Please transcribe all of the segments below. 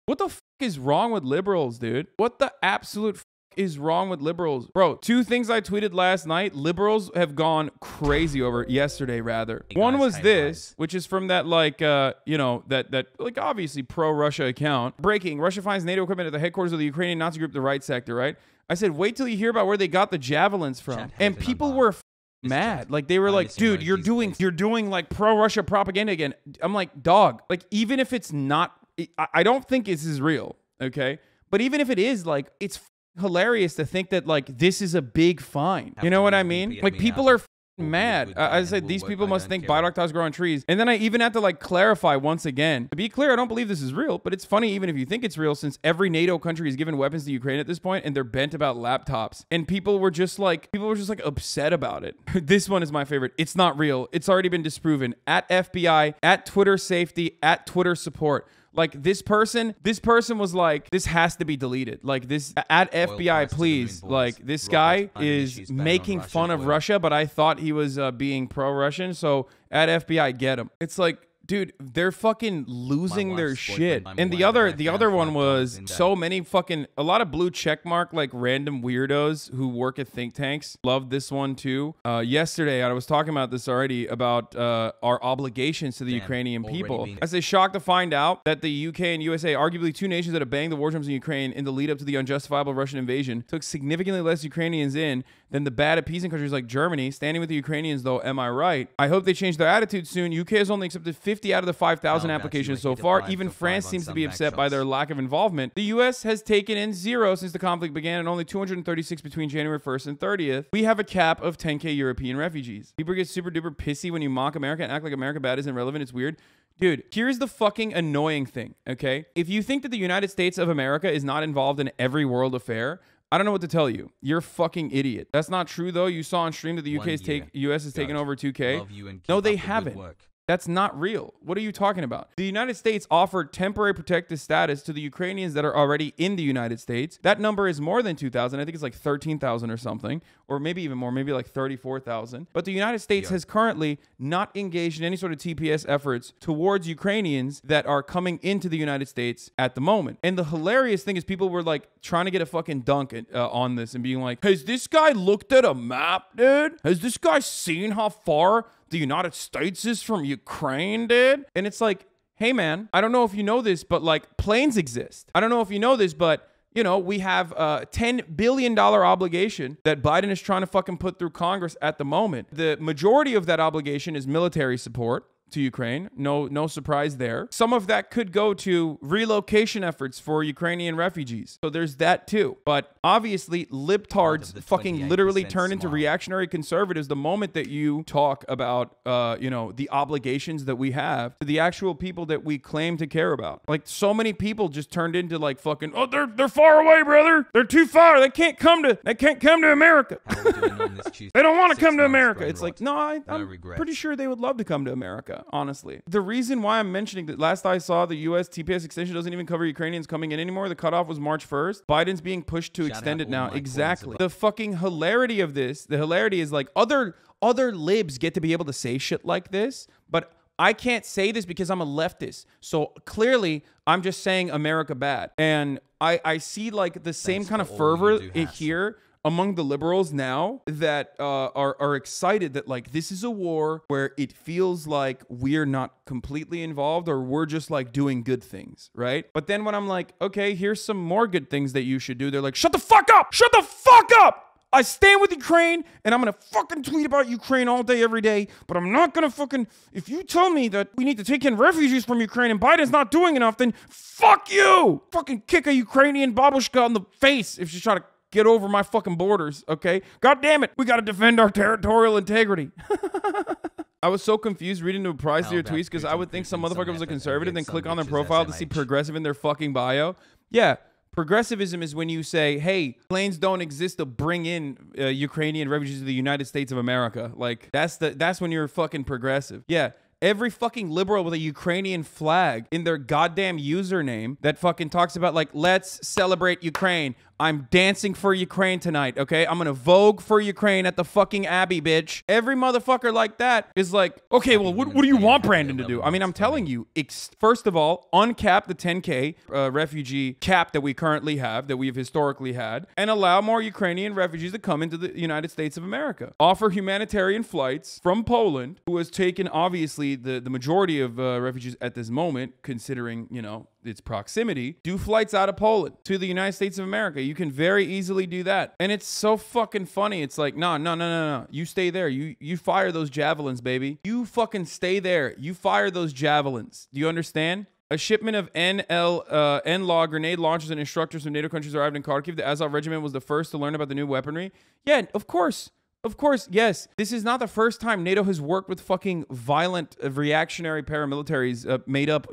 What the fuck is wrong with liberals, dude? What the absolute fuck is wrong with liberals? Bro, two things I tweeted last night, liberals have gone crazy over yesterday, rather. Hey guys, one was this, which is from that, like, you know, that like, obviously pro-Russia account. Breaking, Russia finds NATO equipment at the headquarters of the Ukrainian Nazi group, the Right Sector, right? I said, wait till you hear about where they got the javelins from. And people were mad. Like, they were like, dude, you're doing like pro-Russia propaganda again. I'm like, dog, like, even if it's not, I don't think this is real, okay? But even if it is, like, it's hilarious to think that, like, this is a big find. You know what I mean? Like, people are mad. I said these people must think Bayraktars grow on trees. And then I even had to, like, clarify once again. To be clear, I don't believe this is real, but it's funny even if you think it's real, since every NATO country has given weapons to Ukraine at this point, and they're bent about laptops. And people were just like upset about it. This one is my favorite. It's not real. It's already been disproven. At FBI, at Twitter safety, at Twitter support. Like, this person was like, this has to be deleted. Like, this, at FBI, please. Like, this guy is making fun of Russia, but I thought he was being pro-Russian. So at FBI, get him. It's like, dude, they're fucking losing their shit. And the other one was so many fucking, a lot of blue checkmark, like, random weirdos who work at think tanks. Loved this one too. Yesterday, I was talking about this already, about our obligations to the Ukrainian people. I say shocked to find out that the UK and USA, arguably two nations that have banged the war drums in Ukraine in the lead up to the unjustifiable Russian invasion, took significantly less Ukrainians in than the bad appeasing countries like Germany. Standing with the Ukrainians, though, am I right? I hope they change their attitude soon. UK has only accepted 50 out of the 5,000 applications so far. Even France seems to be upset by their lack of involvement. The US has taken in 0 since the conflict began, and only 236 between January 1st and 30th. We have a cap of 10K European refugees. People get super duper pissy when you mock America and act like America bad isn't relevant. It's weird. Dude, here's the fucking annoying thing, okay? If you think that the United States of America is not involved in every world affair, I don't know what to tell you. You're a fucking idiot. That's not true, though. You saw on stream that the US has taken over 2K. No, they haven't. That's not real. What are you talking about? The United States offered temporary protective status to the Ukrainians that are already in the United States. That number is more than 2,000. I think it's like 13,000 or something, or maybe even more, maybe like 34,000. But the United States has currently not engaged in any sort of TPS efforts towards Ukrainians that are coming into the United States at the moment. And the hilarious thing is people were like trying to get a fucking dunk on this and being like, has this guy looked at a map, dude? Has this guy seen how far the United States is from Ukraine, dude? And it's like, hey man, I don't know if you know this, but like planes exist. I don't know if you know this, but you know, we have a $10 billion obligation that Biden is trying to fucking put through Congress at the moment. The majority of that obligation is military support to Ukraine. No surprise there. Some of that could go to relocation efforts for Ukrainian refugees. So there's that too. But obviously, libtards fucking literally turn into reactionary conservatives the moment that you talk about, you know, the obligations that we have to the actual people that we claim to care about. Like, so many people just turned into like fucking, oh, they're far away, brother. They're too far. They can't come to America. They don't want to come to America. It's like, no, I'm pretty sure they would love to come to America. Honestly, the reason why I'm mentioning that, last I saw, the U.S. TPS extension doesn't even cover Ukrainians coming in anymore. The cutoff was March 1st. Biden's being pushed to extend it now. Exactly. The fucking hilarity of this, the hilarity is like other libs get to be able to say shit like this, but I can't say this because I'm a leftist. So clearly, I'm just saying America bad. And I see like the same kind of fervor here among the liberals now that are excited that like this is a war where it feels like we're not completely involved, or we're just like doing good things, right? But then when I'm like, okay, here's some more good things that you should do, they're like, shut the fuck up! Shut the fuck up! I stand with Ukraine, and I'm gonna fucking tweet about Ukraine all day, every day, but I'm not gonna fucking, if you tell me that we need to take in refugees from Ukraine and Biden's not doing enough, then fuck you! Fucking kick a Ukrainian babushka in the face if she's trying to get over my fucking borders, okay? God damn it, we gotta defend our territorial integrity. I was so confused reading the replies to your tweets because I would think some motherfucker was a conservative, then click on their profile to see progressive in their fucking bio. Yeah, progressivism is when you say, hey, planes don't exist to bring in Ukrainian refugees to the United States of America. Like, that's when you're fucking progressive. Yeah. Every fucking liberal with a Ukrainian flag in their goddamn username that fucking talks about like, let's celebrate Ukraine. I'm dancing for Ukraine tonight, okay? I'm gonna Vogue for Ukraine at the fucking Abbey, bitch. Every motherfucker like that is like, okay, well, what do you want Brandon to do? I mean, I'm telling you, first of all, uncap the 10K refugee cap that we currently have, that we've historically had, and allow more Ukrainian refugees to come into the United States of America. Offer humanitarian flights from Poland, who has taken, obviously, the majority of refugees at this moment, considering, you know, its proximity. Do flights out of Poland to the United States of America. You can very easily do that. And it's so fucking funny. It's like, no. You stay there. You fire those javelins, baby. You fucking stay there. You fire those javelins. Do you understand? A shipment of NLAW grenade launchers and instructors from NATO countries arrived in Kharkiv. The Azov regiment was the first to learn about the new weaponry. Yeah, of course. Of course, yes. This is not the first time NATO has worked with fucking violent reactionary paramilitaries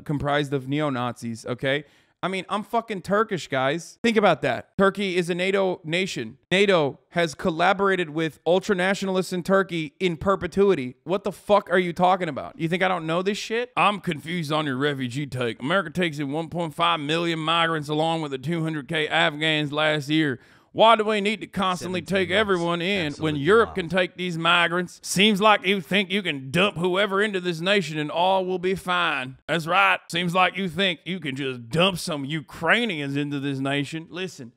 comprised of neo-Nazis, okay? I mean, I'm fucking Turkish, guys. Think about that. Turkey is a NATO nation. NATO has collaborated with ultra-nationalists in Turkey in perpetuity. What the fuck are you talking about? You think I don't know this shit? I'm confused on your refugee take. America takes in 1.5 million migrants along with the 200K Afghans last year. Why do we need to constantly take everyone in when Europe can take these migrants? Seems like you think you can dump whoever into this nation and all will be fine. That's right. Seems like you think you can just dump some Ukrainians into this nation. Listen.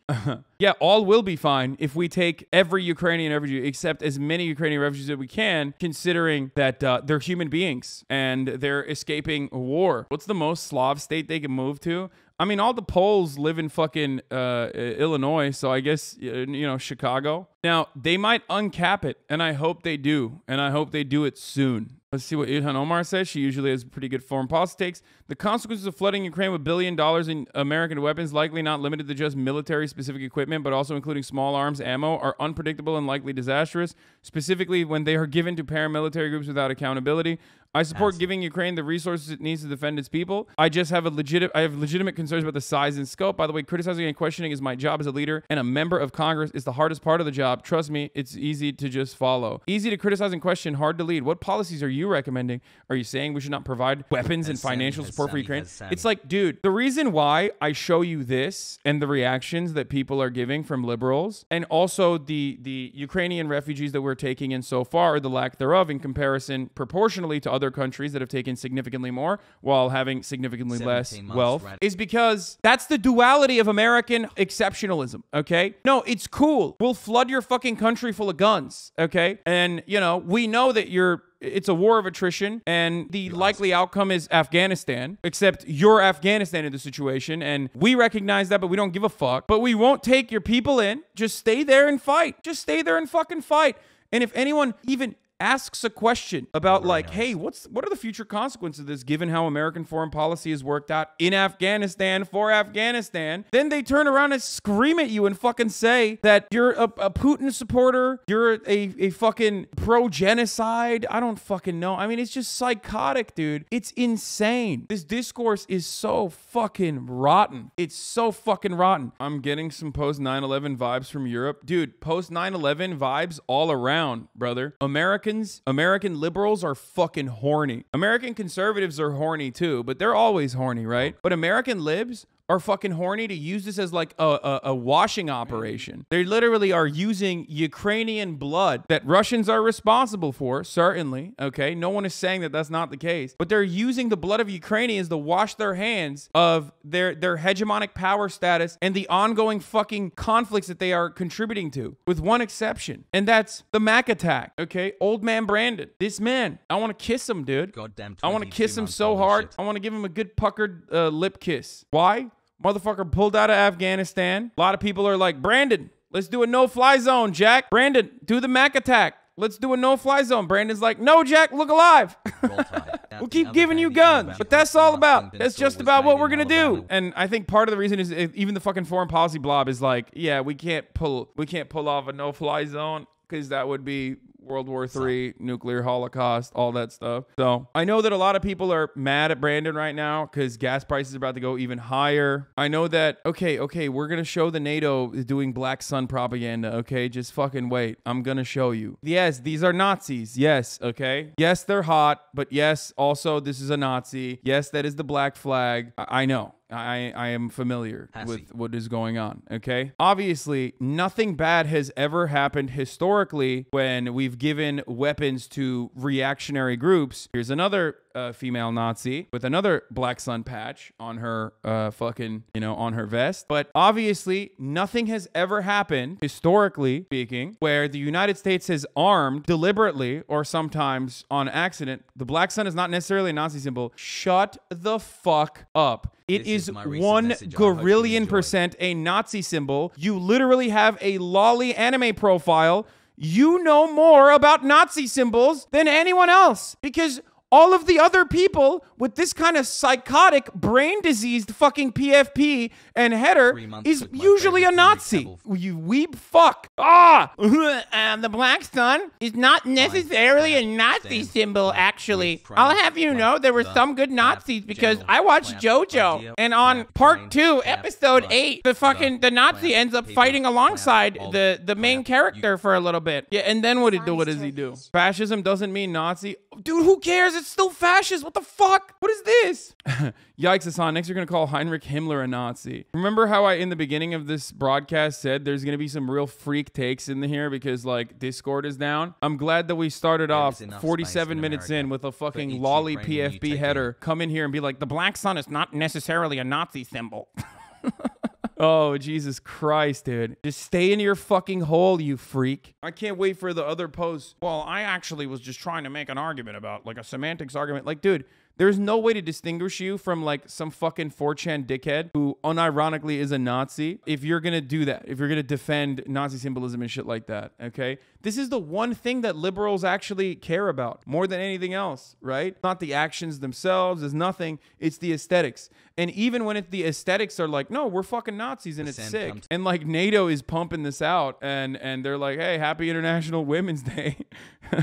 Yeah, all will be fine if we take every Ukrainian refugee, except as many Ukrainian refugees as we can, considering that they're human beings and they're escaping a war. What's the most Slav state they can move to? I mean, all the Poles live in fucking Illinois, so I guess, you know, Chicago. Now, they might uncap it, and I hope they do, and I hope they do it soon. Let's see what Ilhan Omar says. She usually has pretty good foreign policy takes. The consequences of flooding Ukraine with $1 billion in American weapons, likely not limited to just military-specific equipment, but also including small arms, ammo, are unpredictable and likely disastrous, specifically when they are given to paramilitary groups without accountability. I support giving Ukraine the resources it needs to defend its people. I have legitimate concerns about the size and scope. By the way, criticizing and questioning is my job as a leader, and a member of Congress is the hardest part of the job. Trust me, it's easy to just follow. Easy to criticize and question, hard to lead. What policies are you recommending? Are you saying we should not provide weapons and financial support for Ukraine? It's like, dude, the reason why I show you this and the reactions that people are giving from liberals, and also the Ukrainian refugees that we're taking in so far, or the lack thereof in comparison proportionally to other countries that have taken significantly more while having significantly less wealth, is because that's the duality of American exceptionalism, okay? No, it's cool. We'll flood your fucking country full of guns, okay? And, you know, we know that it's a war of attrition, and the likely outcome is Afghanistan, except you're Afghanistan in the situation, and we recognize that, but we don't give a fuck. But we won't take your people in. Just stay there and fight. Just stay there and fucking fight. And if anyone even asks a question about like, hey, what are the future consequences of this given how American foreign policy has worked out in Afghanistan for Afghanistan, then they turn around and scream at you and fucking say that you're a Putin supporter, you're a fucking pro-genocide. I don't fucking know. I mean, it's just psychotic, dude. It's insane. This discourse is so fucking rotten. It's so fucking rotten. I'm getting some post-911 vibes from Europe. Dude, post-911 vibes all around, brother. American liberals are fucking horny. American conservatives are horny too, but they're always horny, right? But American libs are fucking horny to use this as like a washing operation. They literally are using Ukrainian blood that Russians are responsible for, certainly, okay? No one is saying that that's not the case. But they're using the blood of Ukrainians to wash their hands of their hegemonic power status and the ongoing fucking conflicts that they are contributing to, with one exception. And that's the Mac attack, okay? Old man Brandon. This man, I want to kiss him, dude. Goddamn, I want to kiss him so hard. I want to give him a good puckered lip kiss. Why? Motherfucker pulled out of Afghanistan. A lot of people are like, Brandon, let's do a no-fly zone, Jack. Brandon, do the Mac attack. Let's do a no-fly zone. Brandon's like, no, Jack, look alive. We'll keep giving you guns. But that's all about. That's just about what we're going to do. And I think part of the reason is even the fucking foreign policy blob is like, yeah, we can't pull off a no-fly zone because that would be World War III, nuclear holocaust, all that stuff. So I know that a lot of people are mad at Brandon right now because gas prices are about to go even higher. I know that, okay, we're going to show the NATO is doing Black Sun propaganda, okay? Just fucking wait. I'm going to show you. Yes, these are Nazis. Yes, okay? Yes, they're hot, but yes, also this is a Nazi. Yes, that is the black flag. I know. I am familiar with what is going on, okay? Obviously, nothing bad has ever happened historically when we've given weapons to reactionary groups. Here's another female Nazi with another Black Sun patch on her on her vest. But obviously, nothing has ever happened, historically speaking, where the United States has armed deliberately or sometimes on accident. The Black Sun is not necessarily a Nazi symbol. Shut the fuck up. It is 1 gorillion% a Nazi symbol. You literally have a lolly anime profile. You know more about Nazi symbols than anyone else because all of the other people with this kind of psychotic, brain-diseased fucking PFP and header is usually a Nazi. You weeb fuck. The Black Sun is not necessarily a Nazi symbol, actually. I'll have you know there were some good Nazis because I watched JoJo. And on part 2, episode 8, the Nazi ends up fighting alongside the main character for a little bit. Yeah, and then what does he do? Fascism doesn't mean Nazi. Dude, who cares? It's still fascist. What the fuck? What is this? Yikes, Hasan. Next, you're going to call Heinrich Himmler a Nazi. Remember how I, in the beginning of this broadcast, said there's going to be some real freak takes in here because, like, Discord is down? I'm glad that we started off 47 minutes in with a fucking lolly PFB header. Come in here and be like, the Black Sun is not necessarily a Nazi symbol. Oh, Jesus Christ, dude. Just stay in your fucking hole, you freak. I can't wait for the other posts. Well, I actually was just trying to make an argument about, like, a semantics argument. Like, dude, there's no way to distinguish you from, like, some fucking 4chan dickhead who unironically is a Nazi if you're gonna do that, if you're gonna defend Nazi symbolism and shit like that, okay? This is the one thing that liberals actually care about more than anything else, right? Not the actions themselves, there's nothing. It's the aesthetics. And even when the aesthetics are like, no, we're fucking Nazis and it's sick. And, like, NATO is pumping this out and they're like, hey, happy International Women's Day.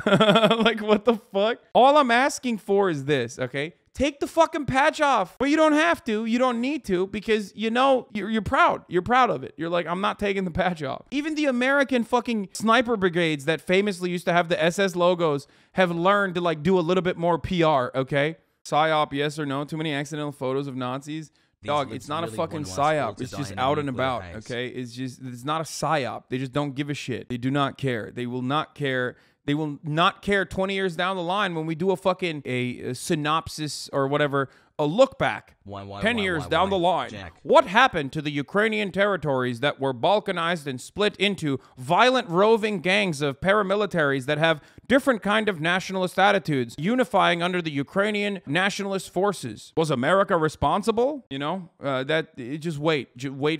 Like, what the fuck? All I'm asking for is this, okay? Take the fucking patch off. But you don't have to. You don't need to because, you know, you're proud. You're proud of it. You're like, I'm not taking the patch off. Even the American fucking sniper brigades that famously used to have the SS logos have learned to, like, do a little bit more PR, okay? PSYOP, yes or no? Too many accidental photos of Nazis? Dog, it's not a fucking PSYOP. It's just out and about, okay? It's not a PSYOP. They just don't give a shit. They do not care. They will not care. They will not care 20 years down the line when we do a synopsis or whatever, a look back 10 years down the line. What happened to the Ukrainian territories that were balkanized and split into violent roving gangs of paramilitaries that have different kind of nationalist attitudes, unifying under the Ukrainian nationalist forces? Was America responsible? You know, just wait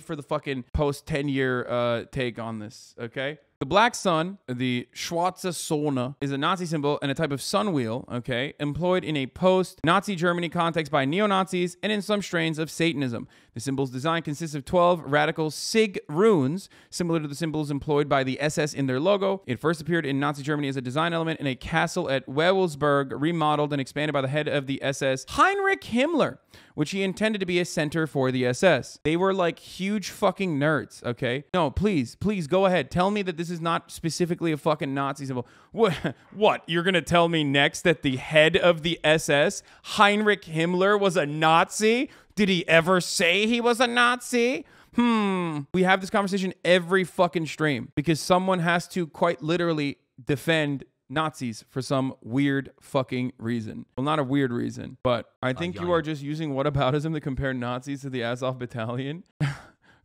for the fucking post 10-year take on this, okay? The Black Sun, the Schwarze Sonne, is a Nazi symbol and a type of sun wheel, okay, employed in a post-Nazi Germany context by neo-Nazis and in some strains of Satanism. The symbol's design consists of 12 radical sig runes, similar to the symbols employed by the SS in their logo. It first appeared in Nazi Germany as a design element in a castle at Wewelsburg, remodeled and expanded by the head of the SS, Heinrich Himmler, which he intended to be a center for the SS. They were like huge fucking nerds, okay? No, please go ahead. Tell me that this is not specifically a fucking Nazi symbol. What? You're gonna tell me next that the head of the SS, Heinrich Himmler, was a Nazi? Did he ever say he was a Nazi? We have this conversation every fucking stream because someone has to quite literally defend Nazis for some weird fucking reason. Well, not a weird reason, but I think you are just using whataboutism to compare Nazis to the Azov Battalion.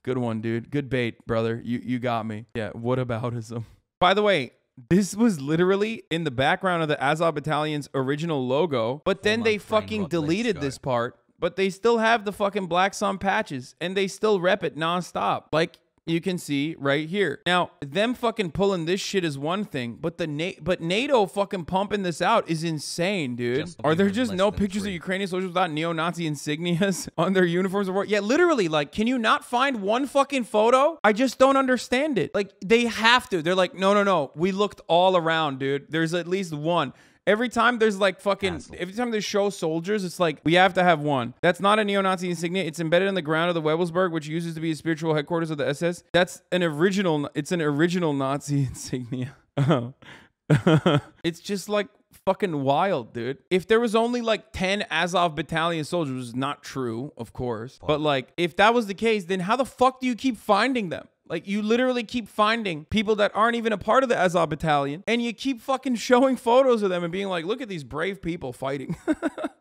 Good one, dude. Good bait, brother. You got me. Yeah, whataboutism. By the way, this was literally in the background of the Azov Battalion's original logo, but then they fucking deleted this part. But they still have the fucking Black Sun patches, and they still rep it nonstop. Like you can see right here. Now, them fucking pulling this shit is one thing, but NATO fucking pumping this out is insane, dude. Are there just no pictures of Ukrainian soldiers without neo-Nazi insignias on their uniforms? Yeah, literally, like, can you not find one fucking photo? I just don't understand it. Like, they have to. They're like, no. We looked all around, dude. There's at least one. Every time there's like fucking, every time they show soldiers, it's like, we have to have one. That's not a neo-Nazi insignia. It's embedded in the ground of the Wewelsburg, which uses to be the spiritual headquarters of the SS. That's an original, it's an original Nazi insignia. It's just like, fucking wild, dude. If there was only like 10 Azov battalion soldiers, which is not true, of course. But like, if that was the case, then how the fuck do you keep finding them? Like, you literally keep finding people that aren't even a part of the Azov battalion, and you keep fucking showing photos of them and being like, look at these brave people fighting.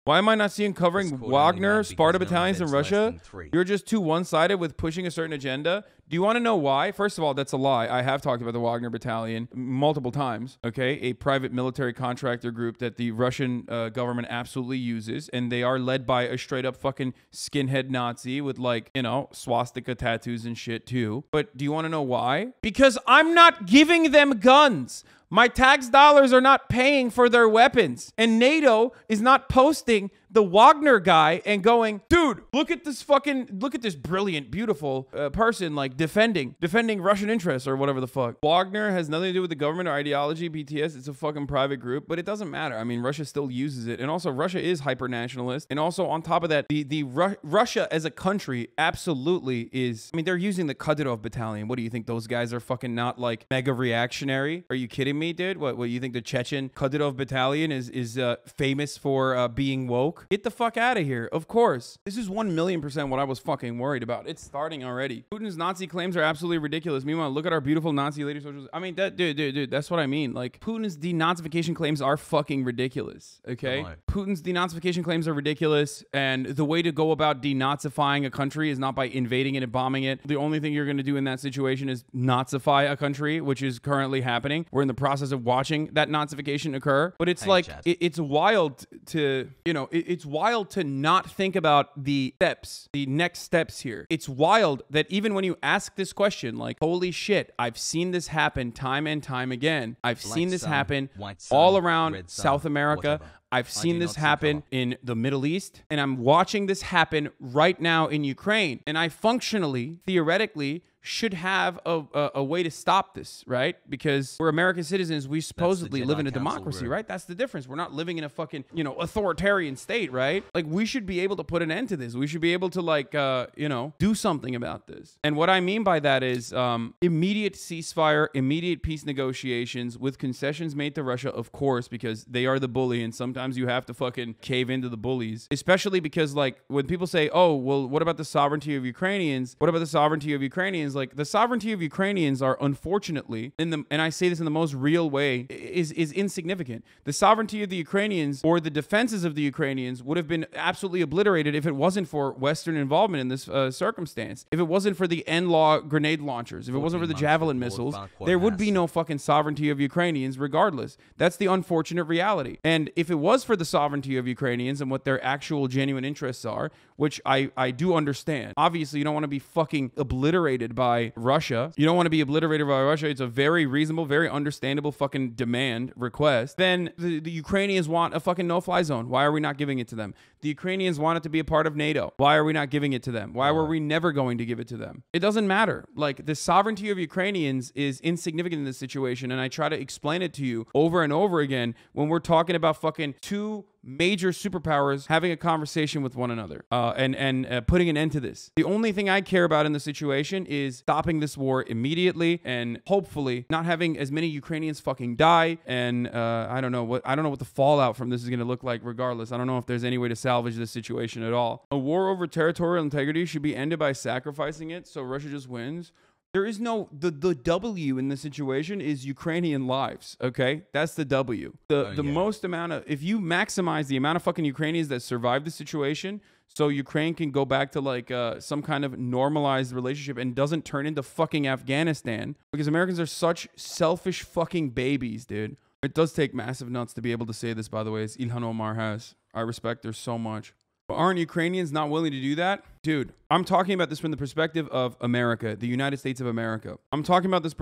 Why am I not seeing covering Wagner, Sparta battalions in Russia? You're just too one-sided with pushing a certain agenda. Do you want to know why? First of all, that's a lie. I have talked about the Wagner battalion multiple times, okay? A private military contractor group that the Russian government absolutely uses, and they are led by a straight-up fucking skinhead Nazi with, like, you know, swastika tattoos and shit too. But do you want to know why? Because I'm not giving them guns. My tax dollars are not paying for their weapons. And NATO is not posting the Wagner guy and going, dude, look at this brilliant, beautiful person, like defending Russian interests or whatever the fuck. Wagner has nothing to do with the government or ideology, BTS. It's a fucking private group, but it doesn't matter. I mean, Russia still uses it. And also, Russia is hyper-nationalist. And also, on top of that, Russia as a country absolutely is, I mean, they're using the Kadyrov battalion. What do you think? Those guys are fucking not like mega reactionary? Are you kidding me, dude? What you think the Chechen Kadyrov battalion is famous for being woke? Get the fuck out of here. Of course. This is 1,000,000% what I was fucking worried about. It's starting already. Putin's Nazi claims are absolutely ridiculous. Meanwhile, look at our beautiful Nazi lady soldiers. I mean, dude, that's what I mean. Like, Putin's denazification claims are fucking ridiculous. Okay? Putin's denazification claims are ridiculous, and the way to go about denazifying a country is not by invading it and bombing it. The only thing you're going to do in that situation is Nazify a country, which is currently happening. We're in the process of watching that Nazification occur, but it's like, it's wild to, you know, it's wild to not think about the next steps here. It's wild that even when you ask this question, like, holy shit, I've seen this happen time and time again. I've seen this happen all around South America. I've seen this happen in the Middle East, and I'm watching this happen right now in Ukraine. And I functionally, theoretically, should have a way to stop this, right? Because we're American citizens. We supposedly live in a democracy, right? That's the difference. We're not living in a fucking, you know, authoritarian state, right? Like, we should be able to put an end to this. We should be able to, like, you know, do something about this. And what I mean by that is immediate ceasefire, immediate peace negotiations with concessions made to Russia, of course, because they are the bully, and sometimes you have to fucking cave into the bullies, especially because, like, when people say, oh, well, what about the sovereignty of Ukrainians? What about the sovereignty of Ukrainians? Like, the sovereignty of Ukrainians are, unfortunately, and I say this in the most real way, is insignificant. The sovereignty of the Ukrainians or the defenses of the Ukrainians would have been absolutely obliterated if it wasn't for Western involvement in this circumstance. If it wasn't for the NLAW grenade launchers, if it wasn't for the Javelin missiles, there would be no fucking sovereignty of Ukrainians regardless. That's the unfortunate reality. And if it was for the sovereignty of Ukrainians and what their actual genuine interests are, which I do understand. Obviously, you don't want to be fucking obliterated by Russia. You don't want to be obliterated by Russia. It's a very reasonable, very understandable fucking demand, request. Then the Ukrainians want a fucking no-fly zone. Why are we not giving it to them? The Ukrainians want it to be a part of NATO. Why are we not giving it to them? Why were we never going to give it to them? It doesn't matter. Like, the sovereignty of Ukrainians is insignificant in this situation, and I try to explain it to you over and over again when we're talking about fucking two major superpowers having a conversation with one another and putting an end to this. The only thing I care about in the situation is stopping this war immediately and hopefully not having as many Ukrainians fucking die. And I don't know what the fallout from this is going to look like regardless. I don't know if there's any way to salvage this situation at all. A war over territorial integrity should be ended by sacrificing it so Russia just wins. There is no, the W in this situation is Ukrainian lives, okay? That's the W. The most amount of, if you maximize the amount of fucking Ukrainians that survive the situation, so Ukraine can go back to like some kind of normalized relationship and doesn't turn into fucking Afghanistan, because Americans are such selfish fucking babies, dude. It does take massive nuts to be able to say this, by the way, as Ilhan Omar has. I respect her so much. But aren't Ukrainians not willing to do that? Dude, I'm talking about this from the perspective of America, the United States of America. I'm talking about this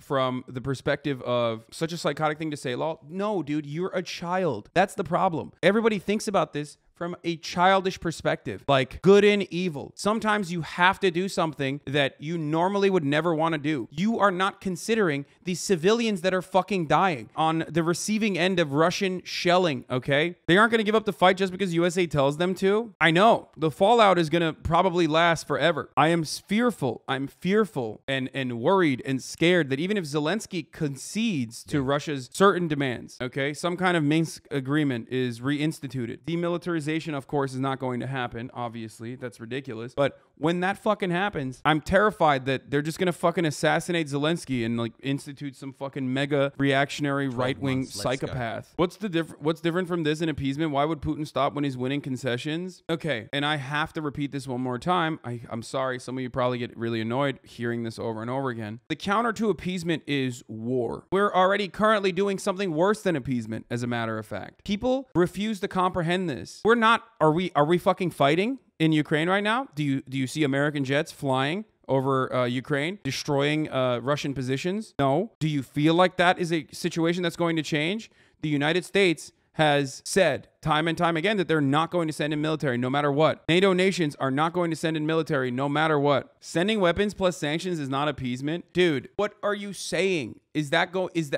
from the perspective of such a psychotic thing to say, lol. No, dude, you're a child. That's the problem. Everybody thinks about this from a childish perspective, like good and evil. Sometimes you have to do something that you normally would never want to do. You are not considering the civilians that are fucking dying on the receiving end of Russian shelling, okay? They aren't going to give up the fight just because USA tells them to. I know the fallout is going to probably last forever. I am fearful. I'm fearful and worried and scared that even if Zelensky concedes to Russia's certain demands, okay, some kind of Minsk agreement is reinstituted. Demilitarization, of course, is not going to happen. Obviously, that's ridiculous. But when that fucking happens, I'm terrified that they're just going to fucking assassinate Zelensky and like institute some fucking mega reactionary right-wing psychopath. What's different from this in appeasement? Why would Putin stop when he's winning concessions? Okay, and I have to repeat this one more time. I'm sorry, some of you probably get really annoyed hearing this over and over again. The counter to appeasement is war. We're already currently doing something worse than appeasement, as a matter of fact. People refuse to comprehend this. We're not, are we fucking fighting in Ukraine right now? Do you see American jets flying over Ukraine, destroying Russian positions? No. Do you feel like that is a situation that's going to change? The United States has said time and time again that they're not going to send in military no matter what. NATO nations are not going to send in military no matter what. Sending weapons plus sanctions is not appeasement. Dude, what are you saying? Is that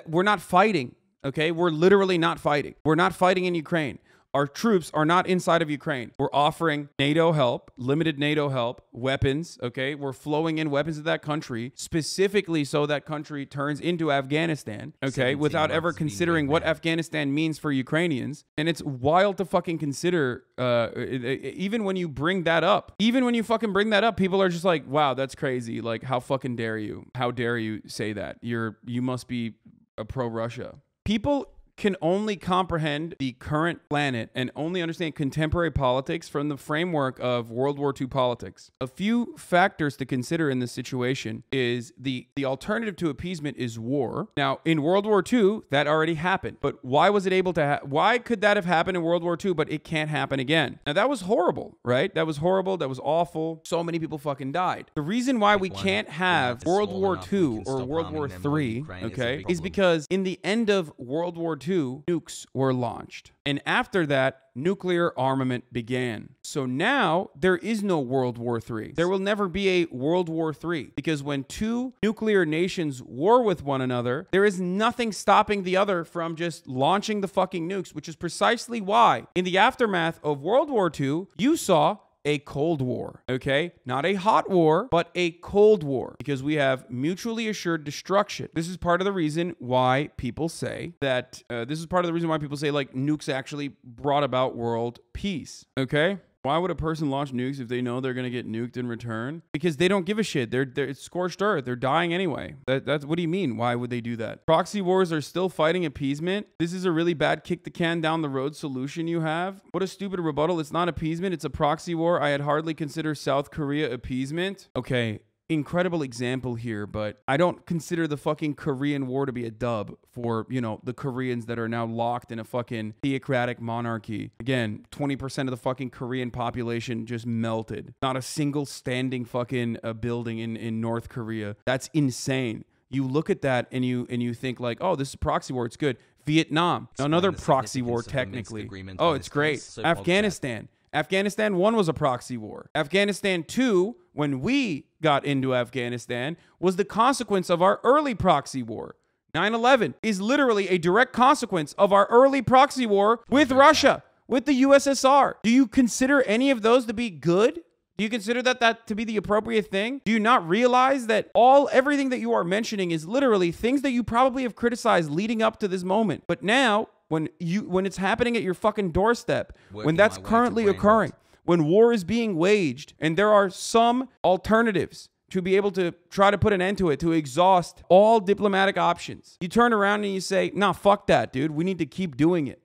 we're not fighting, okay? We're literally not fighting. We're not fighting in Ukraine. Our troops are not inside of Ukraine. We're offering NATO help, limited NATO help, weapons, okay? We're flowing in weapons to that country, specifically so that country turns into Afghanistan, okay? Without ever considering what Afghanistan means for Ukrainians. And it's wild to fucking consider, even when you bring that up. Even when you fucking bring that up, people are just like, wow, that's crazy. Like, how fucking dare you? How dare you say that? You must be a pro-Russia. People can only comprehend the current planet and only understand contemporary politics from the framework of World War II politics. A few factors to consider in this situation is the alternative to appeasement is war. Now, in World War II, that already happened. But why was it able to why could that have happened in World War II, but it can't happen again? Now, that was horrible, right? That was horrible. That was awful. So many people fucking died. The reason why we can't have World War II or World War III, okay, is because in the end of World War II, nukes were launched. And after that, nuclear armament began. So now there is no World War III. There will never be a World War III because when two nuclear nations war with one another, there is nothing stopping the other from just launching the fucking nukes, which is precisely why in the aftermath of World War II, you saw a Cold War, okay? Not a hot war, but a Cold War, because we have mutually assured destruction. This is part of the reason why people say that, like, nukes actually brought about world peace, okay? Why would a person launch nukes if they know they're going to get nuked in return? Because they don't give a shit. It's scorched earth. They're dying anyway. That's what do you mean? Why would they do that? Proxy wars are still fighting appeasement. This is a really bad kick the can down the road solution you have. What a stupid rebuttal. It's not appeasement. It's a proxy war. I had hardly considered South Korea appeasement. Okay. Incredible example here, but I don't consider the fucking Korean War to be a dub for, you know, the Koreans that are now locked in a fucking theocratic monarchy. Again, 20% of the fucking Korean population just melted. Not a single standing fucking building in North Korea. That's insane. You look at that and you think like, oh, this is a proxy war. It's good. Vietnam, another proxy war technically. Oh, it's great. Afghanistan. Afghanistan 1 was a proxy war. Afghanistan 2, when we got into Afghanistan, was the consequence of our early proxy war. 9/11 is literally a direct consequence of our early proxy war with Russia, with the USSR. Do you consider any of those to be good? Do you consider that to be the appropriate thing? Do you not realize that everything that you are mentioning is literally things that you probably have criticized leading up to this moment? But now, when it's happening at your fucking doorstep, when that's currently occurring, when war is being waged, and there are some alternatives to be able to try to put an end to it, to exhaust all diplomatic options, you turn around and you say, nah, fuck that, dude. We need to keep doing it.